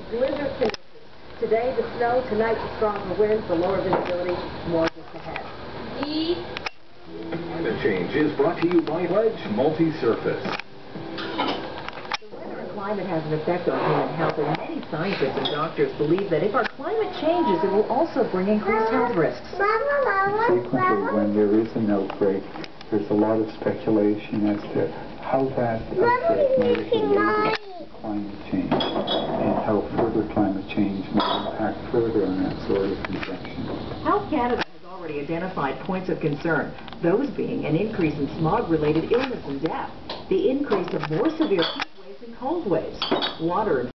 Blizzard conditions. Today the snow, tonight the stronger winds, the lower visibility, more just ahead. Climate change is brought to you by Ledge Multi-Surface. The weather and climate has an effect on human health, and many scientists and doctors believe that if our climate changes, it will also bring increased health risks. Frequently, when there is an outbreak, there's a lot of speculation as to how that outbreak might be related to climate change and how further climate change may impact further on that sort of projection. Health Canada has already identified points of concern, those being an increase in smog-related illness and death, the increase of more severe heat waves and cold waves, water and